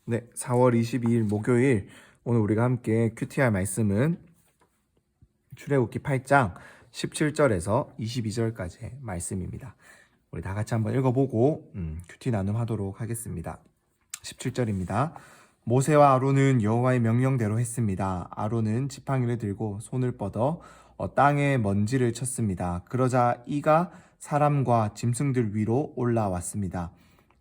네, 4월 22일 목요일 오늘 우리가 함께 큐티할 말씀은 출애굽기 8장 17절에서 22절까지의 말씀입니다. 우리 다 같이 한번 읽어보고 큐티 나눔하도록 하겠습니다. 17절입니다. 모세와 아론은 여호와의 명령대로 했습니다. 아론은 지팡이를 들고 손을 뻗어 땅에 먼지를 쳤습니다. 그러자 이가 사람과 짐승들 위로 올라왔습니다.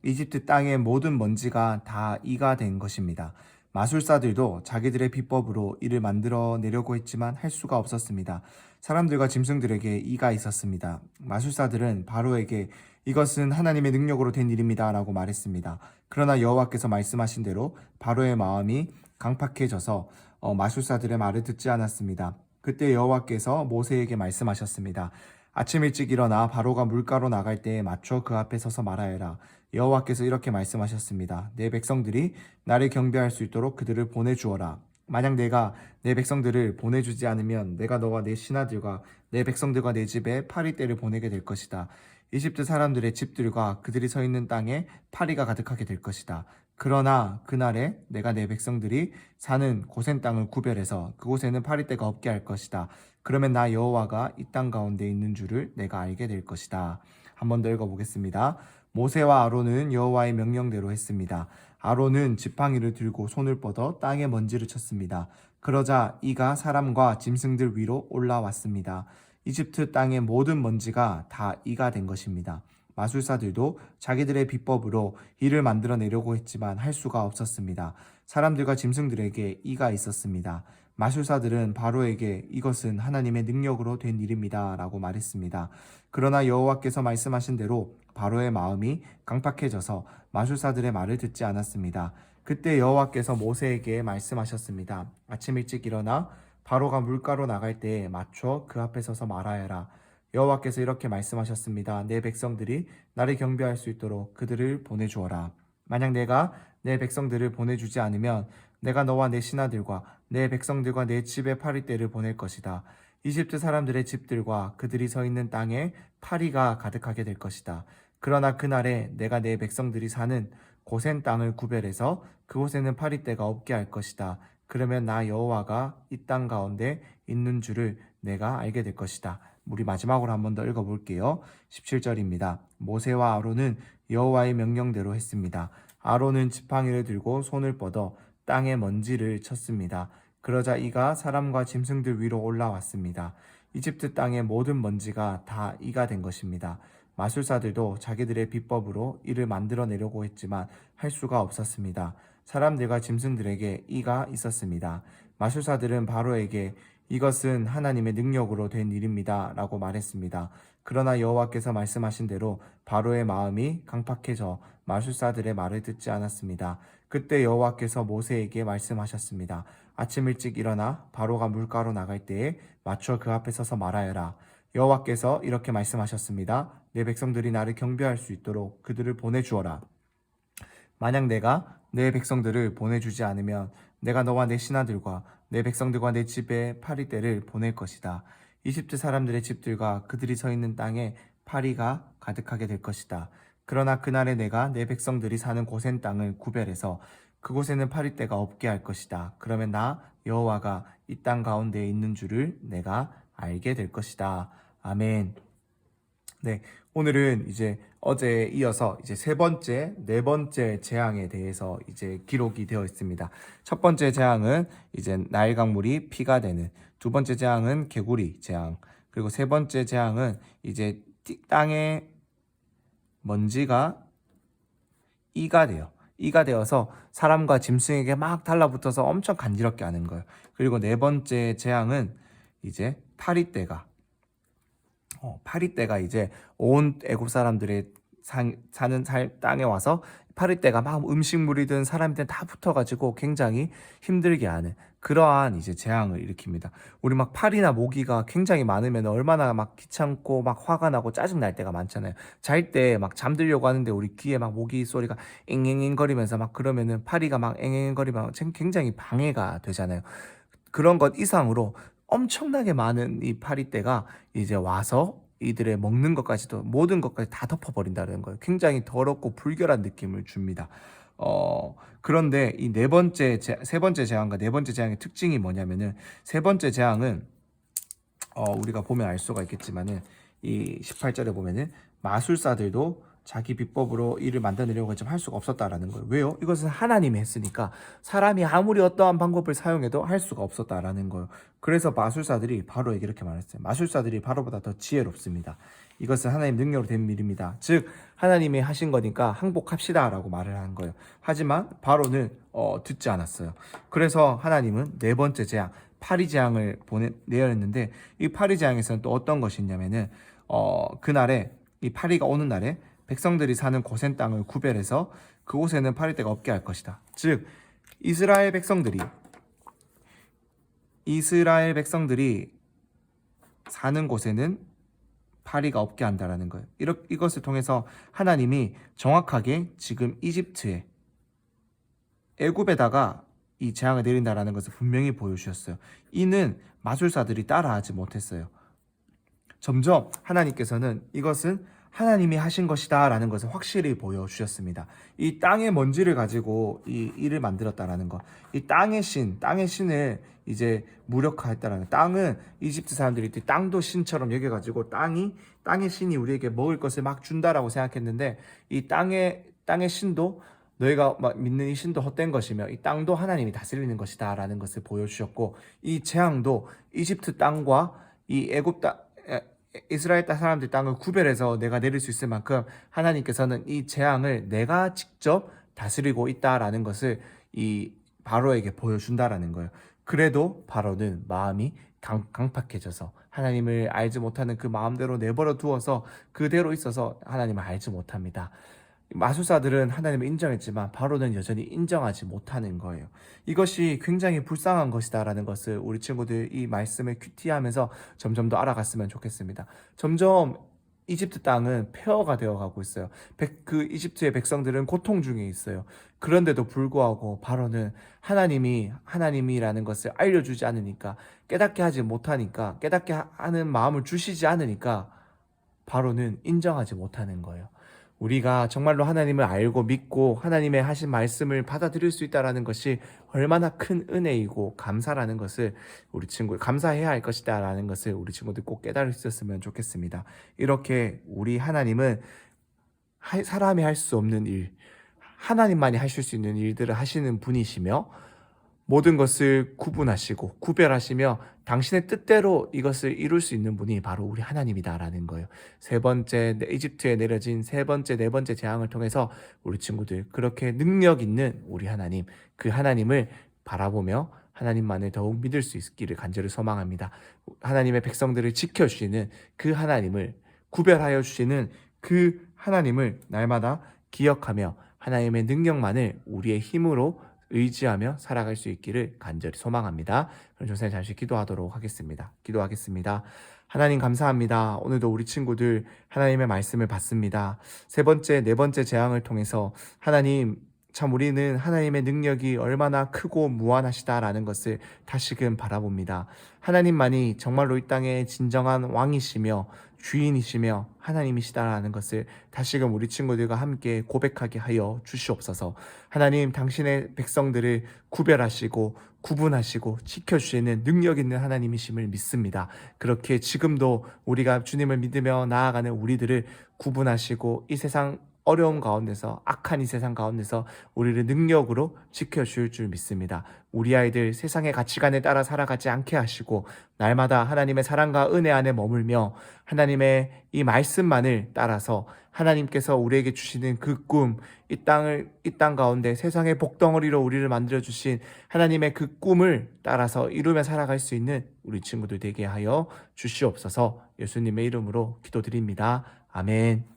이집트 땅의 모든 먼지가 다 이가 된 것입니다. 마술사들도 자기들의 비법으로 이를 만들어내려고 했지만 할 수가 없었습니다. 사람들과 짐승들에게 이가 있었습니다. 마술사들은 바로에게 이것은 하나님의 능력으로 된 일입니다 라고 말했습니다. 그러나 여호와께서 말씀하신 대로 바로의 마음이 강팍해져서 마술사들의 말을 듣지 않았습니다. 그때 여호와께서 모세에게 말씀하셨습니다. 아침 일찍 일어나 바로가 물가로 나갈 때에 맞춰 그 앞에 서서 말하여라. 여호와께서 이렇게 말씀하셨습니다. 내 백성들이 나를 경배할 수 있도록 그들을 보내주어라. 만약 내가 내 백성들을 보내주지 않으면 내가 너와 내 신하들과 내 백성들과 내 집에 파리떼를 보내게 될 것이다. 이집트 사람들의 집들과 그들이 서 있는 땅에 파리가 가득하게 될 것이다. 그러나 그날에 내가 내 백성들이 사는 고센 땅을 구별해서 그곳에는 파리떼가 없게 할 것이다. 그러면 나 여호와가 이 땅 가운데 있는 줄을 내가 알게 될 것이다. 한 번 더 읽어보겠습니다. 모세와 아론은 여호와의 명령대로 했습니다. 아론은 지팡이를 들고 손을 뻗어 땅에 먼지를 쳤습니다. 그러자 이가 사람과 짐승들 위로 올라왔습니다. 이집트 땅의 모든 먼지가 다 이가 된 것입니다. 마술사들도 자기들의 비법으로 이를 만들어내려고 했지만 할 수가 없었습니다. 사람들과 짐승들에게 이가 있었습니다. 마술사들은 바로에게 이것은 하나님의 능력으로 된 일입니다 라고 말했습니다. 그러나 여호와께서 말씀하신 대로 바로의 마음이 강팍해져서 마술사들의 말을 듣지 않았습니다. 그때 여호와께서 모세에게 말씀하셨습니다. 아침 일찍 일어나 바로가 물가로 나갈 때에 맞춰 그 앞에 서서 말하여라. 여호와께서 이렇게 말씀하셨습니다. 내 백성들이 나를 경배할 수 있도록 그들을 보내주어라. 만약 내가 내 백성들을 보내주지 않으면 내가 너와 내 신하들과 내 백성들과 내 집에 파리떼를 보낼 것이다. 이집트 사람들의 집들과 그들이 서 있는 땅에 파리가 가득하게 될 것이다. 그러나 그날에 내가 내 백성들이 사는 고센 땅을 구별해서 그곳에는 파리떼가 없게 할 것이다. 그러면 나 여호와가 이 땅 가운데 있는 줄을 내가 알게 될 것이다. 우리 마지막으로 한 번 더 읽어볼게요. 17절입니다. 모세와 아론은 여호와의 명령대로 했습니다. 아론은 지팡이를 들고 손을 뻗어 땅에 먼지를 쳤습니다. 그러자 이가 사람과 짐승들 위로 올라왔습니다. 이집트 땅의 모든 먼지가 다 이가 된 것입니다. 마술사들도 자기들의 비법으로 이를 만들어내려고 했지만 할 수가 없었습니다. 사람들과 짐승들에게 이가 있었습니다. 마술사들은 바로에게 이것은 하나님의 능력으로 된 일입니다 라고 말했습니다. 그러나 여호와께서 말씀하신 대로 바로의 마음이 강팍해져 마술사들의 말을 듣지 않았습니다. 그때 여호와께서 모세에게 말씀하셨습니다. 아침 일찍 일어나 바로가 물가로 나갈 때에 맞춰 그 앞에 서서 말하여라. 여호와께서 이렇게 말씀하셨습니다. 내 백성들이 나를 경배할 수 있도록 그들을 보내주어라. 만약 내가 내 백성들을 보내주지 않으면 내가 너와 내 신하들과 내 백성들과 내 집에 파리떼를 보낼 것이다. 이집트 사람들의 집들과 그들이 서 있는 땅에 파리가 가득하게 될 것이다. 그러나 그날에 내가 내 백성들이 사는 고센 땅을 구별해서 그곳에는 파리떼가 없게 할 것이다. 그러면 나 여호와가 이 땅 가운데에 있는 줄을 내가 알게 될 것이다. 아멘. 네, 오늘은 이제 어제에 이어서 이제 세 번째, 네 번째 재앙에 대해서 이제 기록이 되어 있습니다. 첫 번째 재앙은 이제 나일 강물이 피가 되는, 두 번째 재앙은 개구리 재앙, 그리고 세 번째 재앙은 이제 땅에 먼지가 이가 돼요. 이가 되어서 사람과 짐승에게 막 달라붙어서 엄청 간지럽게 하는 거예요. 그리고 네 번째 재앙은 이제 파리떼가 이제 온 애굽 사람들의 사는 땅에 와서 파리떼가 막 음식물이든 사람이든 다 붙어가지고 굉장히 힘들게 하는 그러한 이제 재앙을 일으킵니다. 우리 막 파리나 모기가 굉장히 많으면 얼마나 막 귀찮고 막 화가 나고 짜증 날 때가 많잖아요. 잘 때 막 잠들려고 하는데 우리 귀에 막 모기 소리가 앵앵앵 거리면서 막 그러면은 파리가 막 앵앵앵 거리면 굉장히 방해가 되잖아요. 그런 것 이상으로 엄청나게 많은 이 파리떼가 이제 와서 이들의 먹는 것까지도 모든 것까지 다 덮어버린다는 거예요. 굉장히 더럽고 불결한 느낌을 줍니다. 그런데 이 세 번째 재앙과 네 번째 재앙의 특징이 뭐냐면은, 세 번째 재앙은 우리가 보면 알 수가 있겠지만은, 이 18절에 보면은 마술사들도 자기 비법으로 일을 만들어내려고 했지만 할 수가 없었다라는 거예요. 왜요? 이것은 하나님이 했으니까 사람이 아무리 어떠한 방법을 사용해도 할 수가 없었다라는 거예요. 그래서 마술사들이 바로에게 이렇게 말했어요. 마술사들이 바로보다 더 지혜롭습니다. 이것은 하나님 능력으로 된 일입니다. 즉 하나님이 하신 거니까 항복합시다라고 말을 한 거예요. 하지만 바로는 듣지 않았어요. 그래서 하나님은 네 번째 재앙, 파리 재앙을 내렸는데, 이 파리 재앙에서는 또 어떤 것이 있냐면은 그날에, 이 파리가 오는 날에 백성들이 사는 고센 땅을 구별해서 그곳에는 파리떼가 없게 할 것이다. 즉 이스라엘 백성들이 사는 곳에는 파리가 없게 한다라는 거예요. 이것을 통해서 하나님이 정확하게 지금 애굽에다가 이 재앙을 내린다라는 것을 분명히 보여주셨어요. 이는 마술사들이 따라하지 못했어요. 점점 하나님께서는 이것은 하나님이 하신 것이다 라는 것을 확실히 보여주셨습니다. 이 땅의 먼지를 가지고 이 일을 만들었다라는 것, 이 땅의 신을 이제 무력화했다라는 것. 땅은 이집트 사람들이 땅도 신처럼 여겨가지고 땅의 신이 우리에게 먹을 것을 막 준다라고 생각했는데, 이 땅의 신도 너희가 믿는 이 신도 헛된 것이며 이 땅도 하나님이 다스리는 것이다 라는 것을 보여주셨고, 이 재앙도 이집트 땅과 이 이스라엘 땅 사람들 땅을 구별해서 내가 내릴 수 있을 만큼 하나님께서는 이 재앙을 내가 직접 다스리고 있다라는 것을 이 바로에게 보여준다라는 거예요. 그래도 바로는 마음이 강팍해져서 하나님을 알지 못하는 그 마음대로 내버려 두어서 그대로 있어서 하나님을 알지 못합니다. 마술사들은 하나님을 인정했지만 바로는 여전히 인정하지 못하는 거예요. 이것이 굉장히 불쌍한 것이다라는 것을 우리 친구들 이 말씀을 큐티하면서 점점 더 알아갔으면 좋겠습니다. 점점 이집트 땅은 폐허가 되어가고 있어요. 그 이집트의 백성들은 고통 중에 있어요. 그런데도 불구하고 바로는 하나님이라는 것을 알려주지 않으니까, 깨닫게 하지 못하니까, 깨닫게 하는 마음을 주시지 않으니까 바로는 인정하지 못하는 거예요. 우리가 정말로 하나님을 알고 믿고 하나님의 하신 말씀을 받아들일 수 있다는 것이 얼마나 큰 은혜이고 감사라는 것을 감사해야 할 것이다 라는 것을 우리 친구들 꼭 깨달을 수 있었으면 좋겠습니다. 이렇게 우리 하나님은 사람이 할 수 없는 일, 하나님만이 하실 수 있는 일들을 하시는 분이시며, 모든 것을 구분하시고 구별하시며 당신의 뜻대로 이것을 이룰 수 있는 분이 바로 우리 하나님이다라는 거예요. 이집트에 내려진 세 번째, 네 번째 재앙을 통해서 우리 친구들 그렇게 능력 있는 우리 하나님, 그 하나님을 바라보며 하나님만을 더욱 믿을 수 있기를 간절히 소망합니다. 하나님의 백성들을 지켜주시는 그 하나님을, 구별하여 주시는 그 하나님을 날마다 기억하며 하나님의 능력만을 우리의 힘으로 의지하며 살아갈 수 있기를 간절히 소망합니다. 그럼 조선에 잠시 기도하도록 하겠습니다. 기도하겠습니다. 하나님 감사합니다. 오늘도 우리 친구들 하나님의 말씀을 받습니다. 세 번째, 네 번째 재앙을 통해서 하나님, 참 우리는 하나님의 능력이 얼마나 크고 무한하시다라는 것을 다시금 바라봅니다. 하나님만이 정말로 이 땅의 진정한 왕이시며 주인이시며 하나님이시다라는 것을 다시금 우리 친구들과 함께 고백하게 하여 주시옵소서. 하나님, 당신의 백성들을 구별하시고 구분하시고 지켜주시는 능력 있는 하나님이심을 믿습니다. 그렇게 지금도 우리가 주님을 믿으며 나아가는 우리들을 구분하시고 이 세상 어려움 가운데서, 악한 이 세상 가운데서 우리를 능력으로 지켜줄 줄 믿습니다. 우리 아이들 세상의 가치관에 따라 살아가지 않게 하시고 날마다 하나님의 사랑과 은혜 안에 머물며 하나님의 이 말씀만을 따라서 하나님께서 우리에게 주시는 그 꿈, 이 땅 가운데 세상의 복덩어리로 우리를 만들어 주신 하나님의 그 꿈을 따라서 이루며 살아갈 수 있는 우리 친구들 되게 하여 주시옵소서. 예수님의 이름으로 기도드립니다. 아멘.